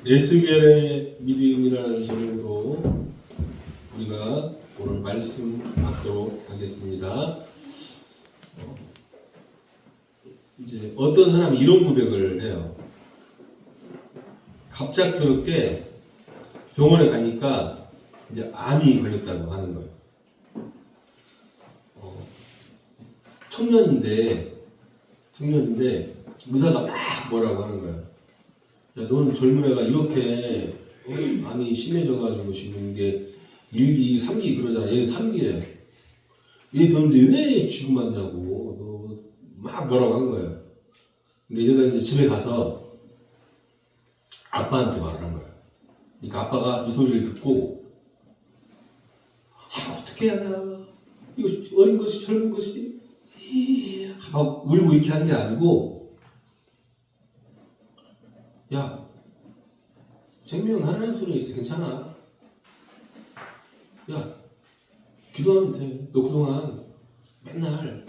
에스겔의 믿음이라는 제목으로 우리가 오늘 말씀 받도록 하겠습니다. 이제 어떤 사람이 이런 고백을 해요. 갑작스럽게 병원에 가니까 이제 암이 걸렸다고 하는 거예요. 청년인데 의사가 막 뭐라고 하는 거야. 야, 너는 젊은 애가 이렇게 암이 심해져가지고 지금 이게 1기, 3기 그러잖아. 얘는 3기예요. 얘 더는데 왜 지금 왔냐고. 너 막 뭐라고 한 거야. 근데 얘가 이제 집에 가서 아빠한테 말을 한 거야. 그러니까 아빠가 이 소리를 듣고 어떻게 하냐. 이거 어린 것이 젊은 것이 막 울고 이렇게 한 게 아니고 야, 생명은 하나님 손에 있어. 괜찮아. 야, 기도하면 돼. 너 그동안 맨날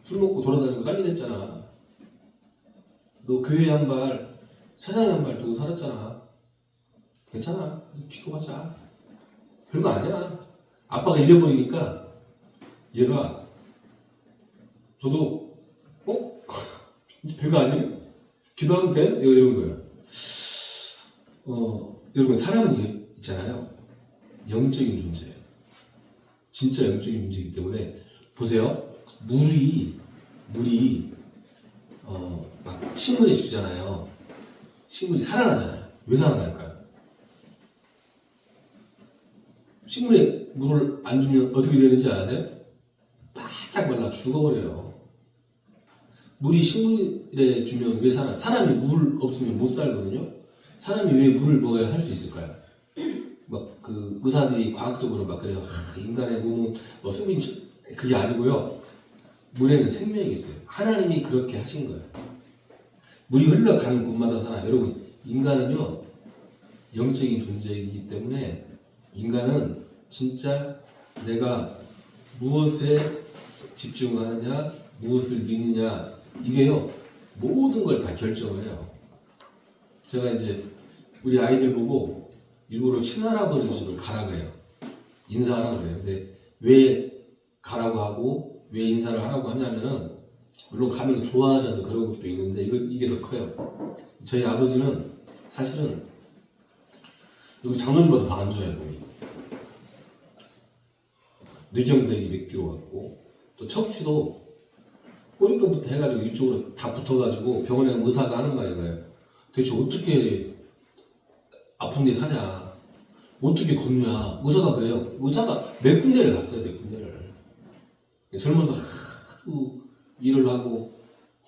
술 먹고 돌아다니고 난리 냈잖아. 너 교회에 한 발, 세상에 한 발 두고 살았잖아. 괜찮아. 기도하자. 별거 아니야. 아빠가 이래버리니까 얘가 저도 별거 아니에요? 기도하면 돼? 이런 거예요. 여러분 사람은 있잖아요. 영적인 존재예요. 진짜 영적인 존재이기 때문에 보세요. 물이 막 식물에 주잖아요. 식물이 살아나잖아요. 왜 살아날까요? 식물에 물을 안 주면 어떻게 되는지 아세요? 바짝 말라 죽어버려요. 물이 식물에 주면 왜 살아? 사람이 물 없으면 못 살거든요. 사람이 왜 물을 먹어야 살 수 있을까요? 막 그 의사들이 과학적으로 막 그래요. 인간의 몸은 수분 그게 아니고요. 물에는 생명이 있어요. 하나님이 그렇게 하신 거예요. 물이 흘러가는 곳마다 살아요. 여러분 인간은요 영적인 존재이기 때문에 인간은 진짜 내가 무엇에 집중하느냐, 무엇을 믿느냐 이게요 모든 걸 다 결정을 해요. 제가 이제 우리 아이들 보고 일부러 친할아버지 집을 가라고 해요. 인사하라고 해요. 근데 왜 가라고 하고 왜 인사를 하라고 하냐면은 물론 가면 좋아하셔서 그런 것도 있는데 이게 더 커요. 저희 아버지는 사실은 여기 장로님보다 더 안 좋아요. 몸이. 뇌경색이 몇 킬로 같고 또 척추도 꼬리뼈부터 해가지고 이쪽으로 다 붙어가지고 병원에 가면 의사가 하는 말이에요. 대체 어떻게 아픈데 사냐? 어떻게 걷냐? 의사가 그래요. 의사가 몇 군데를 갔어요. 몇 군데를. 젊어서 하도 일을 하고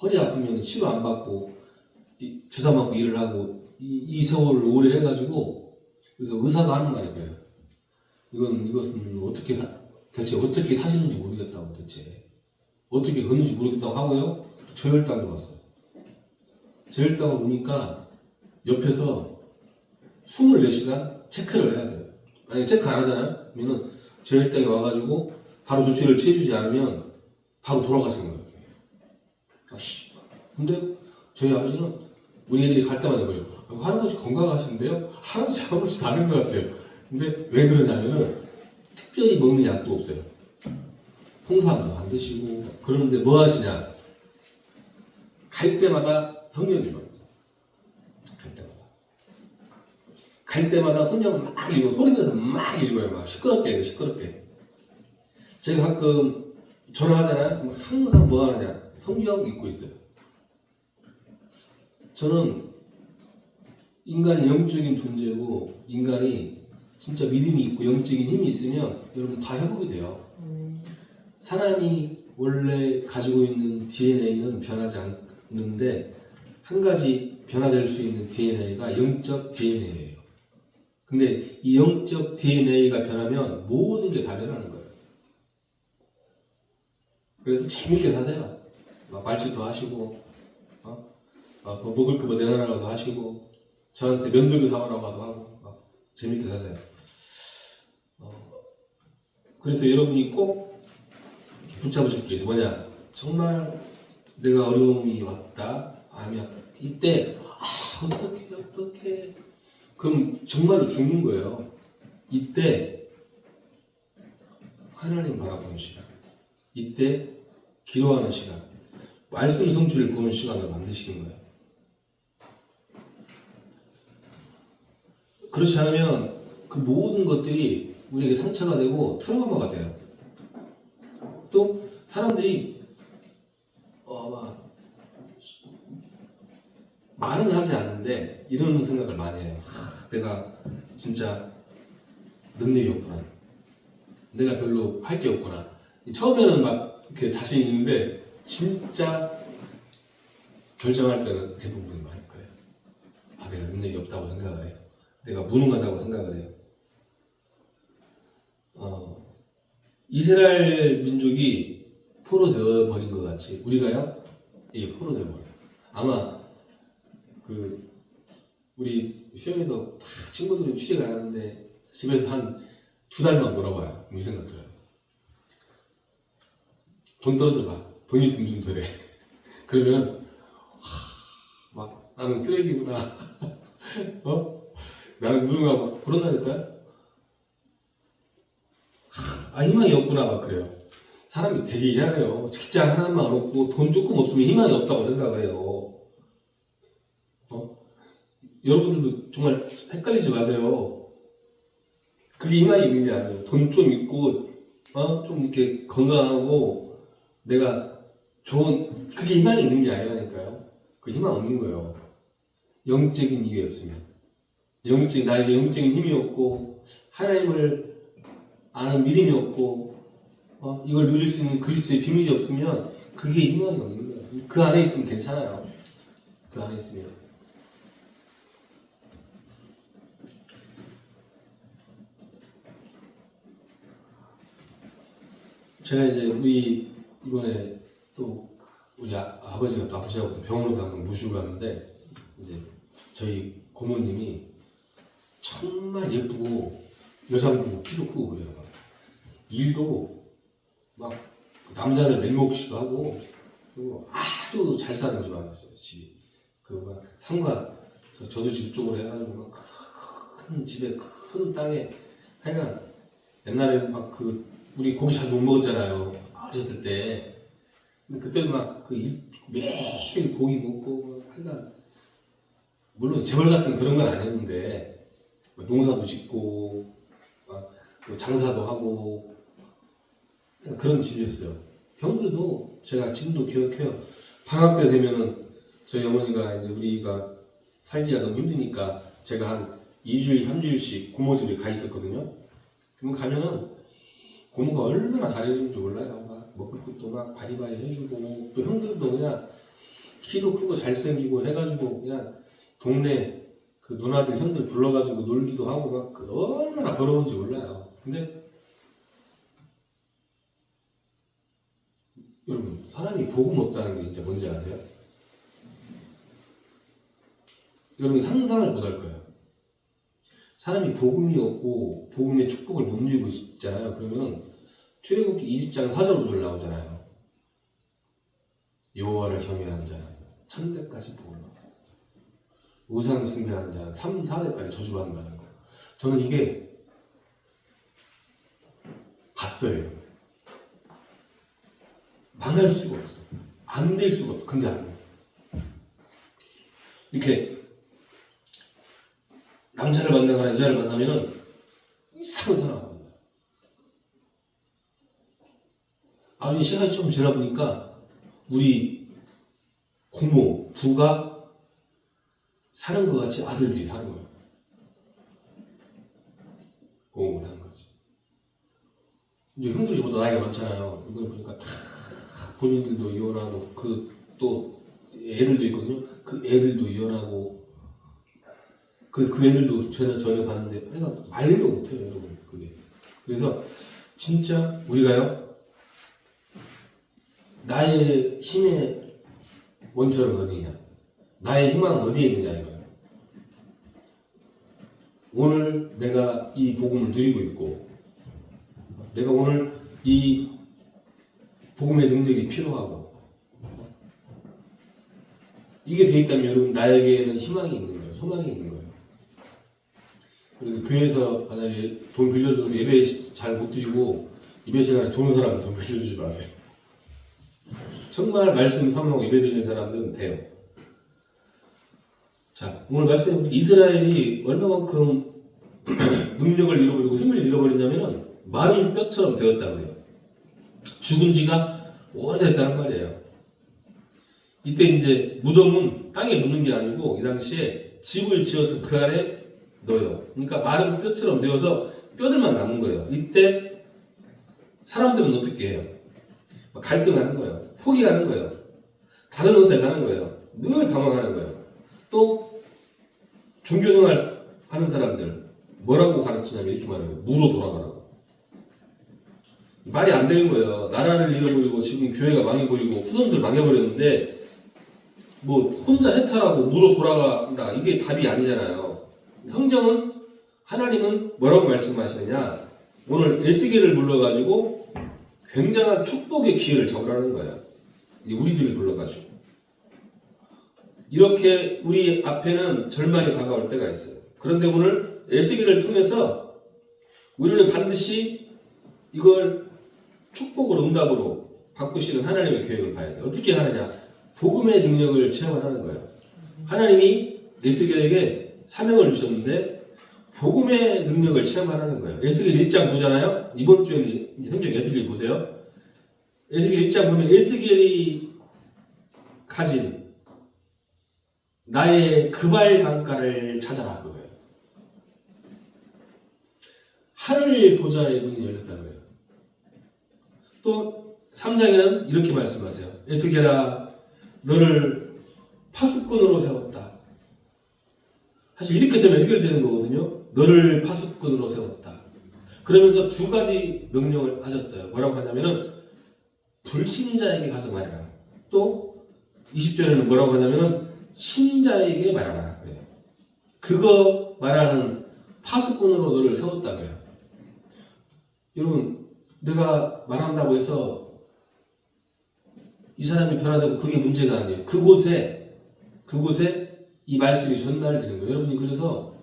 허리 아프면 치료 안 받고 주사 맞고 일을 하고 이 세월을 오래 해가지고 그래서 의사가 하는 말이 그래요. 이것은 대체 어떻게 사시는지 모르겠다고 대체 어떻게 걷는지 모르겠다고 하고요. 저혈당도 왔어요. 저혈당을 오니까 옆에서 24시간 체크를 해야 돼요. 만약에 체크 안 하잖아요. 그러면 저혈당이 와가지고 바로 조치를 취해주지 않으면 바로 돌아가시는 거예요. 근데 저희 아버지는 우리 애들이 갈 때마다 그래요. 할아버지 건강하신데요? 할아버지 다른 것 같아요. 근데 왜 그러냐면은 특별히 먹는 약도 없어요. 홍삼도 안 드시고 그러는데 뭐 하시냐? 갈 때마다 성경 읽어요. 갈 때마다 성경을 막 읽고 소리 내서 막 읽어요. 막 시끄럽게. 제가 가끔 전화하잖아요. 그럼 항상 뭐 하느냐? 성경 읽고 있어요. 저는 인간이 영적인 존재고 인간이 진짜 믿음이 있고 영적인 힘이 있으면 여러분 다 회복이 돼요. 사람이 원래 가지고 있는 DNA는 변하지 않는데 한 가지 변화될 수 있는 DNA가 영적 DNA예요. 근데 이 영적 DNA가 변하면 모든 게 다 변하는 거예요. 그래서 재밌게 사세요. 막 말짓도 하시고, 먹을 거 뭐 내놔라고도 하시고, 저한테 면도기 사오라고 하고, 막 재밌게 사세요. 그래서 여러분이 꼭 붙잡으실 게 있어요. 뭐냐? 정말 내가 어려움이 왔다, 암이 왔다. 이때 어떻게 그럼 정말로 죽는 거예요. 이때 하나님 바라보는 시간, 이때 기도하는 시간, 말씀 성취를 보는 시간을 만드시는 거예요. 그렇지 않으면 그 모든 것들이 우리에게 상처가 되고 트라우마가 돼요. 또 사람들이 막 말은 하지 않는데 이런 생각을 많이 해요. 내가 진짜 능력이 없구나. 내가 별로 할 게 없구나. 처음에는 막 이렇게 자신 있는데 진짜 결정할 때는 대부분 많을 거예요. 내가 능력이 없다고 생각을 해요. 내가 무능하다고 생각을 해요. 이스라엘 민족이 포로되어 버린 것 같이 우리가요, 이게 포로되어 버려요. 아마 우리 수영이도 다 친구들이 취재 가는데 집에서 한 2달만 놀아봐요. 이 생각 들어요. 돈 떨어져 봐. 돈 있으면 좀 더 해. 그러면 막 나는 쓰레기구나. 나는 무능하고 그런다니까요. 희망이 없구나 막 그래요. 사람이 되게 이해하네요. 직장 하나만 없고 돈 조금 없으면 희망이 없다고 생각을 해요. 여러분들도 정말 헷갈리지 마세요. 그게 희망이 있는 게 아니에요. 돈 좀 있고 좀 이렇게 건강하고 내가 좋은, 그게 희망이 있는 게 아니라니까요. 그 희망 없는 거예요. 영적인 이유에 없으면, 나에게 영적인 힘이 없고 하나님을 아는 믿음이 없고 이걸 누릴 수 있는 그리스도의 비밀이 없으면 그게 희망이 없는 거예요. 그 안에 있으면 괜찮아요. 그 안에 있으면. 제가 이제 우리 이번에 또 우리 아버지가 또 아프셔서 병원으로 한번 모시고 갔는데 이제 저희 고모님이 정말 예쁘고 여성분 키도 크고 그래요. 일도 막 남자를 맹목시도 하고 그리고 아주 잘 사는 집안이었어요. 집이 막 상가 저수지 쪽으로 해가지고 막 큰 집에 큰 땅에 하여간 옛날에 막 우리 고기 잘 못 먹었잖아요. 어렸을 때. 근데 그때도 막 매일 고기 먹고 하여간 물론 재벌 같은 그런 건 아니었는데 농사도 짓고 장사도 하고 그런 집이었어요. 형들도 제가 지금도 기억해요. 방학 때 되면은 저희 어머니가 이제 우리가 살기가 너무 힘드니까 제가 한 2주일, 3주일씩 고모 집에 가 있었거든요. 그럼 가면은 고모가 얼마나 잘해주는지 몰라요. 막 먹을 것도 막 바리바리 해주고 또 형들도 그냥 키도 크고 잘생기고 해가지고 그냥 동네 그 누나들 형들 불러가지고 놀기도 하고 막 얼마나 부러운지 몰라요. 근데 여러분 사람이 복음 없다는 게 진짜 뭔지 아세요? 여러분 상상을 못 할 거예요. 사람이 복음이 없고 복음의 축복을 못 누리고 있잖아요. 그러면 출애굽기 20장 4절로 나오잖아요. 여호와를 경외하는 자는 천대까지 복을 받고 우상 숭배하는 자는 3, 4대까지 저주받는다는 거예요. 저는 이게 봤어요. 망할 수가 없어. 안 될 수가 없어. 근데 안 돼. 이렇게 남자를 만나거나 여자를 만나면 이상한 사람 만나요. 아주 시간이 좀 지나 보니까 우리 고모, 부가 사는 것 같이 아들들이 사는 거예요. 고모가 사는 거지. 이제 형들이 저보다 나이가 많잖아요. 이걸 보니까 다 본인들도 이혼하고 또 애들도 있거든요. 그 애들도 이혼하고 그 애들도 전에 봤는데 그러니까 말도 못해요, 여러분. 그게. 그래서 진짜 우리가요 나의 힘의 원천은 어디냐, 나의 희망은 어디에 있느냐 이거예요. 오늘 내가 이 복음을 누리고 있고 내가 오늘 이 복음의 능력이 필요하고 이게 돼 있다면 여러분 나에게는 희망이 있는 거예요. 소망이 있는 거예요. 그래서 교회에서 만약에 돈 빌려주고 예배 잘 못 드리고 예배 시간에 좋은 사람은 돈 빌려주지 마세요. 정말 말씀 사모하고 예배 드리는 사람들은 돼요. 자, 오늘 말씀 이스라엘이 얼마만큼 능력을 잃어버리고 힘을 잃어버리냐면은 마른 뼈처럼 되었다고 해요. 죽은 지가 오래됐다는 말이에요. 이때 이제 무덤은 땅에 묻는 게 아니고 이 당시에 집을 지어서 그 안에 넣어요. 그러니까 마른 뼈처럼 되어서 뼈들만 남은 거예요. 이때 사람들은 어떻게 해요? 갈등하는 거예요. 포기하는 거예요. 다른 데로 가는 거예요. 늘 방황하는 거예요. 또 종교생활 하는 사람들 뭐라고 가르치냐면 이렇게 말해요. 무로 돌아가라고. 말이 안 되는 거예요. 나라를 잃어버리고 지금 교회가 망해버리고 후손들 망해버렸는데 뭐 혼자 해탈하고 무로 돌아간다. 이게 답이 아니잖아요. 성경은 하나님은 뭐라고 말씀하시느냐. 오늘 에스겔을 불러가지고 굉장한 축복의 기회를 잡으라는 거예요. 우리들을 불러가지고. 이렇게 우리 앞에는 절망이 다가올 때가 있어요. 그런데 오늘 에스겔을 통해서 우리는 반드시 이걸 축복으로 응답으로 바꾸시는 하나님의 계획을 봐야 돼요. 어떻게 하느냐? 복음의 능력을 체험하는 거예요. 하나님이 에스겔에게 사명을 주셨는데 복음의 능력을 체험하라는 거예요. 에스겔 1장 보잖아요. 이번 주에는 성경 에스겔 보세요. 에스겔 1장 보면 에스겔이 가진 나의 그발 강가를 찾아라 그거예요. 하늘 보좌의 문이 열렸다 그래요. 또 3장에는 이렇게 말씀하세요. 에스겔아 너를 파수꾼으로 세웠다. 사실 이렇게 되면 해결되는 거거든요. 너를 파수꾼으로 세웠다. 그러면서 두 가지 명령을 하셨어요. 뭐라고 하냐면은 불신자에게 가서 말해라. 또 20절에는 뭐라고 하냐면은 신자에게 말하라. 그거 말하는 파수꾼으로 너를 세웠다 그래요. 여러분 내가 말한다고 해서 이 사람이 변화되고 그게 문제가 아니에요. 그곳에 이 말씀이 전달되는 거예요. 여러분이 그래서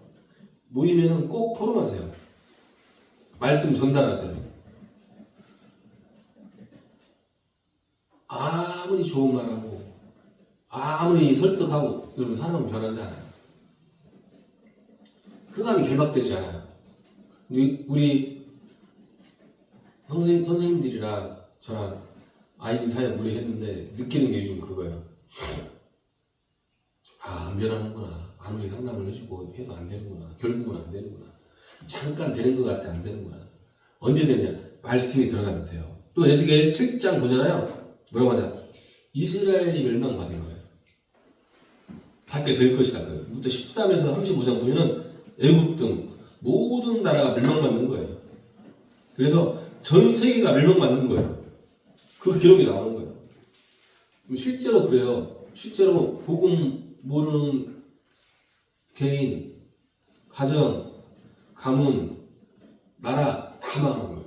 모이면은 꼭 포럼하세요. 말씀 전달하세요. 아무리 좋은 말하고 아무리 설득하고 여러분 사람은 변하지 않아요. 흑암이 결박되지 않아요. 우리 선생님들이랑 저랑 아이들 사이에 무리했는데 느끼는 게 요즘 그거예요. 안 변하는구나. 아무리 상담을 해주고 해도 안 되는구나. 결국은 안 되는구나. 잠깐 되는 것 같아 안 되는구나. 언제 되냐? 말씀이 들어가면 돼요. 또 에스겔 7장 보잖아요. 뭐라고 하냐? 이스라엘이 멸망받은 거예요. 받게 될 것이다. 또 13에서 35장 보면은 애굽 등 모든 나라가 멸망받는 거예요. 그래서 전 세계가 멸망받는 거예요. 그 기록이 나오는 거예요. 실제로 그래요. 실제로 복음 모르는 개인, 가정, 가문, 나라 다 망하는 거예요.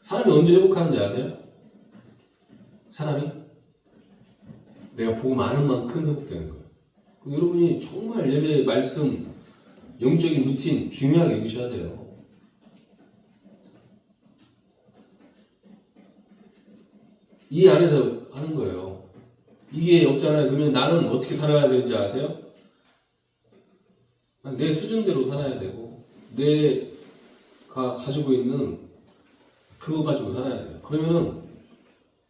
사람이 언제 회복하는지 아세요? 사람이 내가 복음 아는 만큼 회복되는 거예요. 여러분이 정말 예배, 말씀, 영적인 루틴 중요하게 여기셔야 돼요. 이 안에서 하는 거예요. 이게 없잖아요. 그러면 나는 어떻게 살아야 되는지 아세요? 내 수준대로 살아야 되고 내가 가지고 있는 그거 가지고 살아야 돼요. 그러면은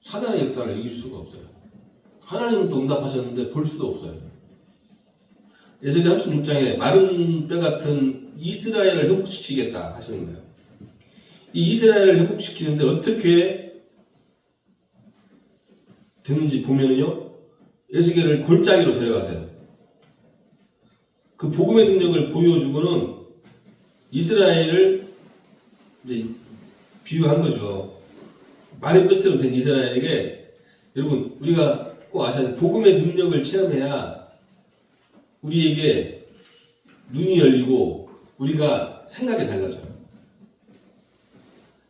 사단의 역사를 이길 수가 없어요. 하나님은 또 응답하셨는데 볼 수도 없어요. 에스겔 36장에 마른 뼈 같은 이스라엘을 회복시키겠다 하시는 거예요. 이 이스라엘을 회복시키는데 어떻게 되는지 보면은요, 에스겔을 골짜기로 데려가세요. 그 복음의 능력을 보여주고는 이스라엘을 이제 비유한 거죠. 마른 뼈처럼 된 이스라엘에게 여러분 우리가 꼭 아셔야 돼요. 복음의 능력을 체험해야 우리에게 눈이 열리고 우리가 생각이 달라져요.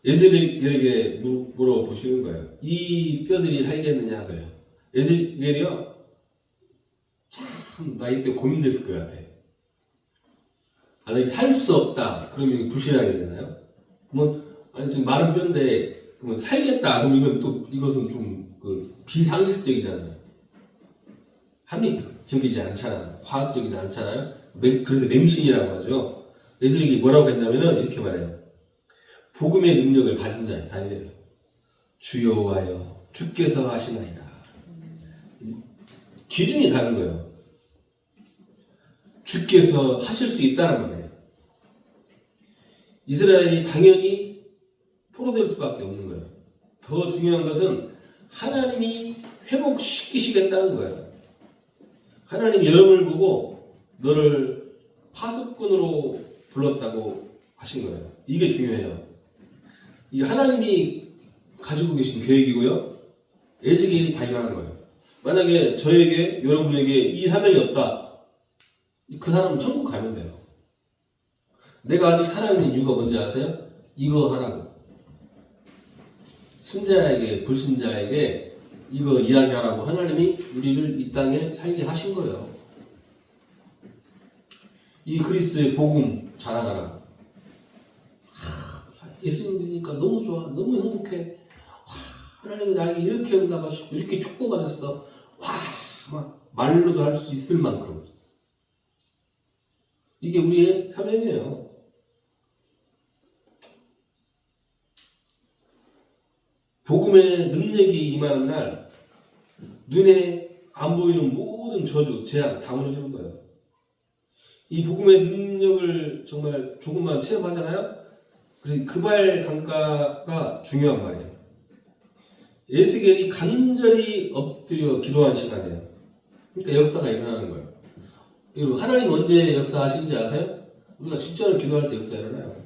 에스겔에게 물어보시는 거예요. 이 뼈들이 살겠느냐 그래요. 에스겔이요 참 나이 때 고민됐을 것 같아. 만약에 살 수 없다. 그러면 이거 불신앙이잖아요. 그러면 아니 지금 마른 뼈인데 그러면 살겠다. 그럼 이것은 좀 그 비상식적이잖아요. 합리적이지 않잖아요. 과학적이지 않잖아요. 그래서 맹신이라고 하죠. 예수님이 뭐라고 했냐면은 이렇게 말해요. 복음의 능력을 가진 자에 다니래요. 주여와여 주께서 하시나이다. 기준이 다른 거예요. 주께서 하실 수 있다는 말이에요. 이스라엘이 당연히 포로될 수밖에 없는 거예요. 더 중요한 것은 하나님이 회복시키시겠다는 거예요. 하나님이 여러분을 보고 너를 파수꾼으로 불렀다고 하신 거예요. 이게 중요해요. 이게 하나님이 가지고 계신 계획이고요. 에스겔이 발견한 거예요. 만약에 저에게 여러분에게 이 사명이 없다. 그 사람은 천국 가면 돼요. 내가 아직 살아있는 이유가 뭔지 아세요? 이거 하라고. 신자에게 불신자에게 이거 이야기하라고 하나님이 우리를 이 땅에 살게 하신 거예요. 이 그리스의 복음 자랑하라고. 예수님 믿으니까 너무 좋아. 너무 행복해. 하나님이 나에게 이렇게 응답하시고 이렇게 축복하셨어. 막 말로도 할 수 있을 만큼. 이게 우리의 사명이에요. 복음의 능력이 임하는 날 눈에 안 보이는 모든 저주, 재앙 다 무너지는 거예요. 이 복음의 능력을 정말 조금만 체험하잖아요. 그래서 그발 강가가 중요한 말이에요. 에스겔이 간절히 엎드려 기도한 시간이에요. 그러니까 역사가 일어나는 거예요. 여러분, 하나님 언제 역사하시는지 아세요? 우리가 진짜로 기도할 때 역사 일어나요.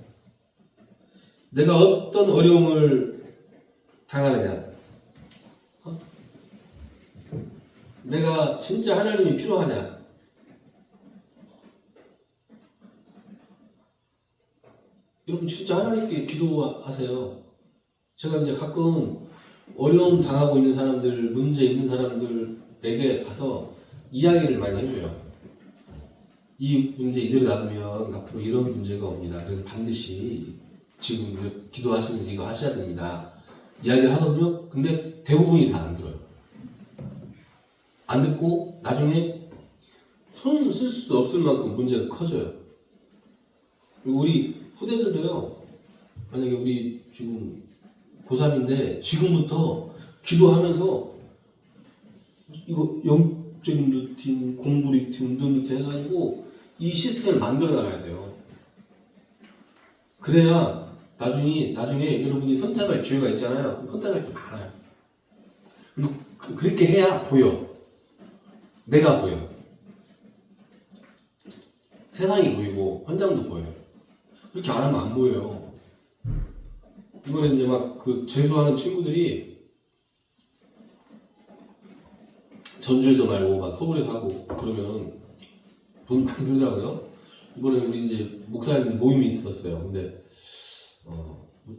내가 어떤 어려움을 당하느냐, 내가 진짜 하나님이 필요하냐, 여러분 진짜 하나님께 기도하세요. 제가 이제 가끔 어려움 당하고 있는 사람들, 문제 있는 사람들에게 가서 이야기를 많이 해줘요. 이 문제 이대로 놔두면 앞으로 이런 문제가 옵니다. 그래서 반드시 지금 기도하시면 이거 하셔야 됩니다. 이야기를 하거든요. 근데 대부분이 다 안 들어요. 안 듣고 나중에 손 쓸 수 없을 만큼 문제가 커져요. 그리고 우리 후대들도요. 만약에 우리 지금 고3인데 지금부터 기도하면서 이거 영적인 루틴, 공부 루틴, 운동 루틴 해가지고 이 시스템을 만들어 나가야 돼요. 그래야 나중에 여러분이 선택할 기회가 있잖아요. 선택할 게 많아요. 그리고 그렇게 해야 보여. 내가 보여. 세상이 보이고 현장도 보여요. 그렇게 안 하면 안 보여요. 이번에 이제 막 그 재수하는 친구들이 전주에서 말고 막 서울에서 하고 그러면 돈이 많이 들더라고요. 이번에 우리 이제 목사님들 모임이 있었어요. 근데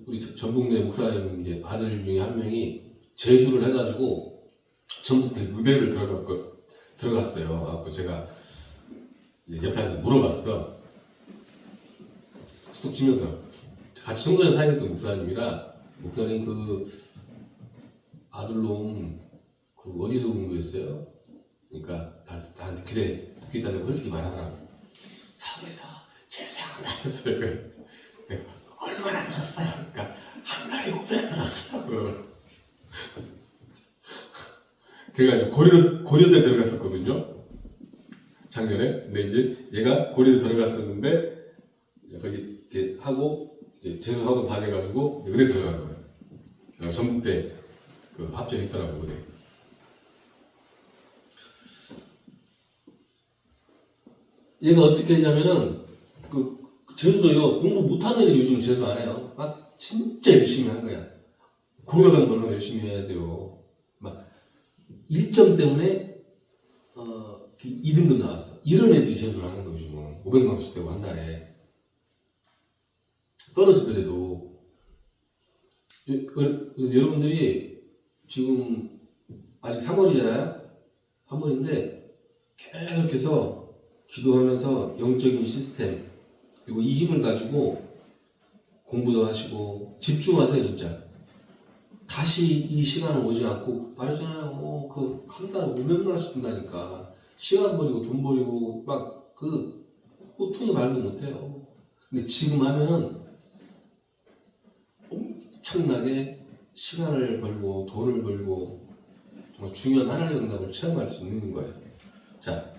우리 전북내 목사님 이제 아들 중에 한 명이 재수를 해가지고 전북대 무대를 들어갔어요. 그래서 제가 이제 옆에 와서 물어봤어. 툭툭 치면서 같이 청소년 사역했던 목사님이라 목사님 그 아들놈 그 어디서 공부했어요? 그러니까 나한테 그래 귀에다 대고 솔직히 말하더라고. 사업에서 재수학원 다녔어요. 그래. 얼마나 들었어요? 그러니까 한 달에 500 들었어요. 걔가 이제 고려대 들어갔었거든요. 작년에. 근데 이제 얘가 고려대 들어갔었는데 이제 거기 이렇게 하고 이제 재수학원 다녀가지고 은혜 들어간 거예요. 전북대 그 합격했더라고 그래. 얘가 어떻게 했냐면은 그 재수도요 공부 못하는 애들이 요즘 재수 안 해요. 막 진짜 열심히 한 거야. 고려가는 얼마나 열심히 해야 돼요. 막 1점 때문에 2등급 나왔어. 이런 애들이 재수를 하는 거예요 요즘은. 500만 원씩 되고 한 달에. 떨어지더라도 여러분들이 지금 아직 3월이잖아요. 3월인데 계속해서 기도하면서 영적인 시스템 그리고 이 힘을 가지고 공부도 하시고 집중하세요 진짜. 다시 이 시간을 오지 않고 말하잖아요. 그 한 달에 500만원씩 든다니까. 시간 버리고 돈 버리고 막 그 보통이 말도 못해요. 근데 지금 하면은 엄청나게 시간을 벌고 돈을 벌고 정말 중요한 하나님의 응답을 체험할 수 있는 거예요. 자,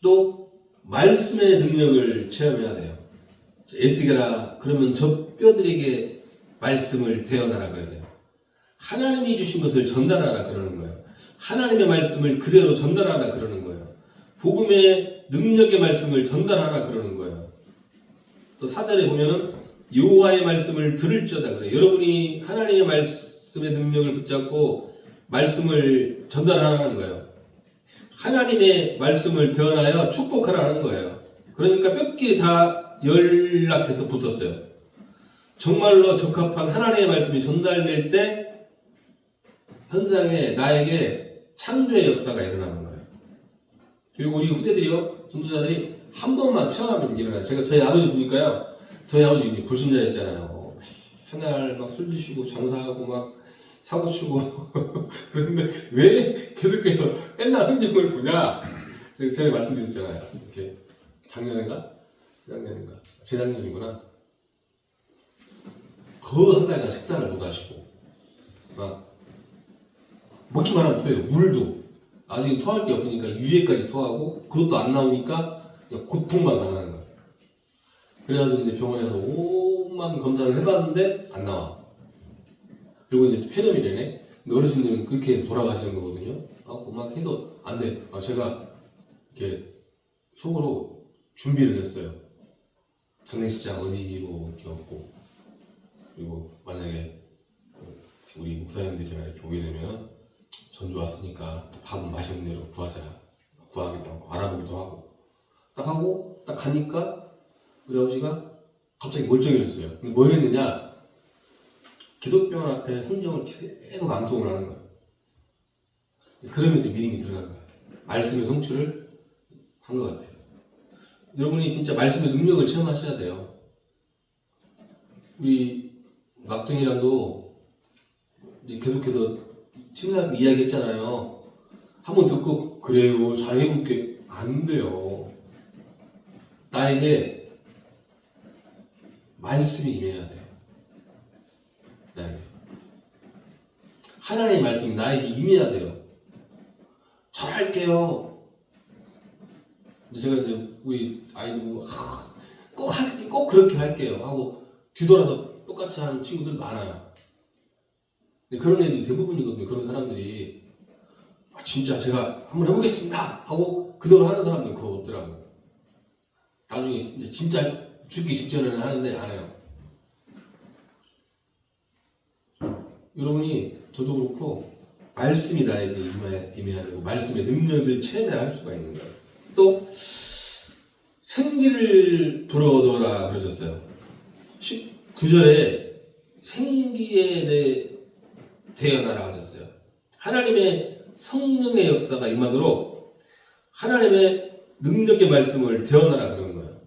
또 말씀의 능력을 체험해야 돼요. 에스겔아 그러면 저 뼈들에게 말씀을 대언하라 그러세요. 하나님이 주신 것을 전달하라 그러는 거예요. 하나님의 말씀을 그대로 전달하라 그러는 거예요. 복음의 능력의 말씀을 전달하라 그러는 거예요. 또 4절에 보면은 여호와의 말씀을 들을지어다 그래요. 여러분이 하나님의 말씀의 능력을 붙잡고 말씀을 전달하라는 거예요. 하나님의 말씀을 대언하여 축복하라는 거예요. 그러니까 뼈끼리 다 연락해서 붙었어요. 정말로 적합한 하나님의 말씀이 전달될 때 현장에 나에게 창조의 역사가 일어나는 거예요. 그리고 우리 후대들이요, 전도자들이 한 번만 체험하면 일어나요. 제가 저희 아버지 보니까요, 저희 아버지 불신자였잖아요. 맨날 막 술 드시고 장사하고 막 사고 치고 그런데 왜 계속해서 맨날 성경을 보냐? 제가 말씀드렸잖아요. 이렇게 작년인가? 재작년이구나. 거의 한 달간 식사를 못 하시고 막 먹기만 하면 토해요. 물도 나중에 토할 게 없으니까 유해까지 토하고 그것도 안 나오니까 그냥 고통만 당하는 거예요. 그래가지고 이제 병원에서 오만 검사를 해봤는데 안 나와. 그리고 이제 폐렴이래네. 근데 어르신들은 그렇게 돌아가시는 거거든요. 막 해도 안 돼. 제가 이렇게 속으로 준비를 했어요. 장례식장 어디로 이렇게 없고, 그리고 만약에 우리 목사님들이랑 이렇게 오게 되면 전주 왔으니까 밥은 맛있는 대로 구하자. 구하기도 하고 알아보기도 하고 딱 하고 딱 가니까 우리 아버지가 갑자기 멀쩡해졌어요. 근데 뭐 했느냐? 기독병원 앞에 성경을 계속 암송을 하는 거예요. 그러면서 믿음이 들어간 거예요. 말씀의 성취를 한 것 같아요. 여러분이 진짜 말씀의 능력을 체험하셔야 돼요. 우리 막둥이랑도 계속해서 친구랑 이야기했잖아요. 한번 듣고 그래요 잘 해볼게 안 돼요. 나에게 말씀이 임해야 돼요. 나에게 하나님의 말씀이 나에게 임해야 돼요. 잘할게요. 제가 이제 우리 아이들 보고 꼭 그렇게 할게요 하고 뒤돌아서 똑같이 하는 친구들 많아요. 그런 애들이 대부분이거든요. 그런 사람들이 진짜 제가 한번 해보겠습니다 하고 그대로 하는 사람들 그거 없더라고요. 나중에 이제 진짜 죽기 직전에는 하는데 안 해요. 여러분이 저도 그렇고 말씀이 나에게 임해야 되고 말씀의 능력을 체험해야 할 수가 있는 거예요. 또 생기를 불어넣어라 그러셨어요. 19절에 생기에 대언하라 하셨어요. 하나님의 성령의 역사가 임하도록 하나님의 능력의 말씀을 대언하라 그런 거예요.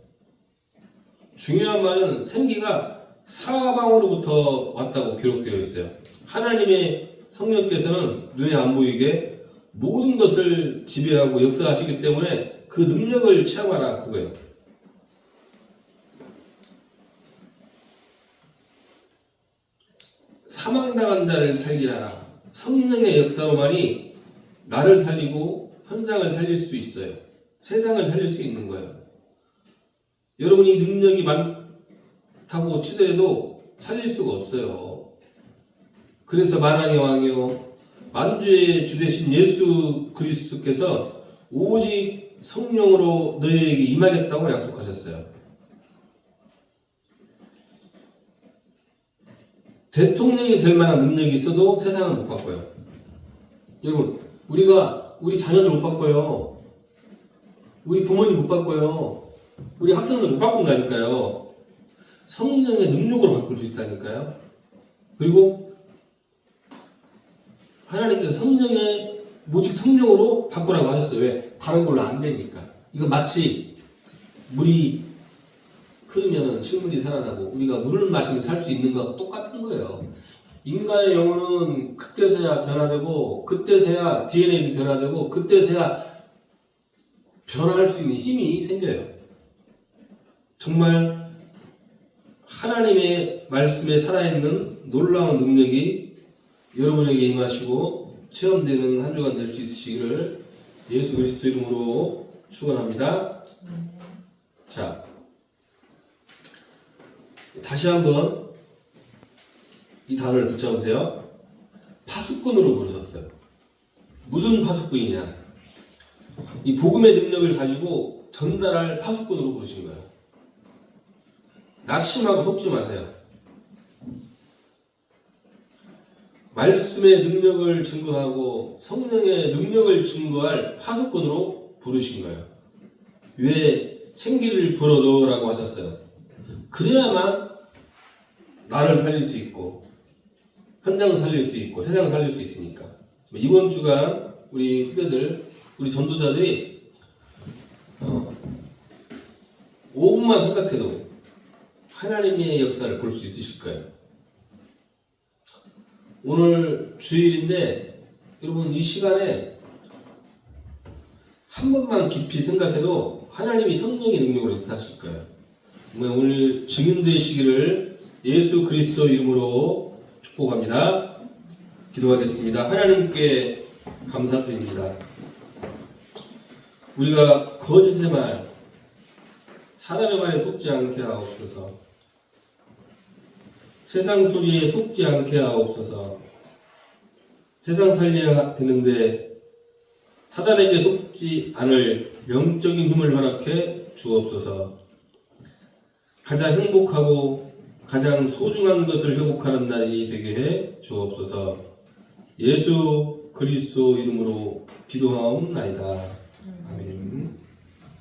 중요한 말은 생기가 사방으로부터 왔다고 기록되어 있어요. 하나님의 성령께서는 눈에 안 보이게 모든 것을 지배하고 역사하시기 때문에 그 능력을 체험하라 그거예요. 사망당한 자를 살게 하라. 성령의 역사로만이 나를 살리고 현장을 살릴 수 있어요. 세상을 살릴 수 있는 거예요. 여러분이 능력이 많다고 치더라도 살릴 수가 없어요. 그래서 만왕의 왕이요 만주의 주 되신 예수 그리스도께서 오직 성령으로 너희에게 임하겠다고 약속하셨어요. 대통령이 될 만한 능력이 있어도 세상은 못 바꿔요. 여러분, 우리 자녀들 못 바꿔요. 우리 부모님 못 바꿔요. 우리 학생들 못 바꾼다니까요. 성령의 능력으로 바꿀 수 있다니까요. 그리고 하나님께서 오직 성령으로 바꾸라고 하셨어요. 왜? 다른 걸로 안 되니까. 이거 마치 물이 흐르면 식물이 살아나고 우리가 물을 마시면 살 수 있는 거하고 똑같은 거예요. 인간의 영혼은 그때서야 변화되고 그때서야 DNA도 변화되고 그때서야 변화할 수 있는 힘이 생겨요. 정말 하나님의 말씀에 살아있는 놀라운 능력이 여러분에게 임하시고 체험되는 한 주간 될 수 있으시기를 예수 그리스도 이름으로 축원합니다. 자, 다시 한번 이 단어를 붙잡으세요. 파수꾼으로 부르셨어요. 무슨 파수꾼이냐? 이 복음의 능력을 가지고 전달할 파수꾼으로 부르신 거예요. 낙심하고 속지 마세요. 말씀의 능력을 증거하고 성령의 능력을 증거할 파수꾼으로 부르신 거예요. 왜 생기를 불어넣으라고 하셨어요? 그래야만 나를 살릴 수 있고 현장 살릴 수 있고 세상 살릴 수 있으니까. 이번 주간 우리 후대들, 우리 전도자들이 5분만 생각해도 하나님의 역사를 볼 수 있으실 거예요. 오늘 주일인데 여러분 이 시간에 한 번만 깊이 생각해도 하나님이 성령의 능력으로 역사하실 거예요. 오늘 증인되시기를 예수 그리스도 이름으로 축복합니다. 기도하겠습니다. 하나님께 감사드립니다. 우리가 거짓의 말, 사람의 말에 속지 않게 하옵소서. 세상 소리에 속지 않게 하옵소서. 세상 살려야 되는데 사단에게 속지 않을 영적인 힘을 허락해 주옵소서. 가장 행복하고 가장 소중한 것을 회복하는 날이 되게 해 주옵소서. 예수 그리스도 이름으로 기도하옵나이다. 아멘.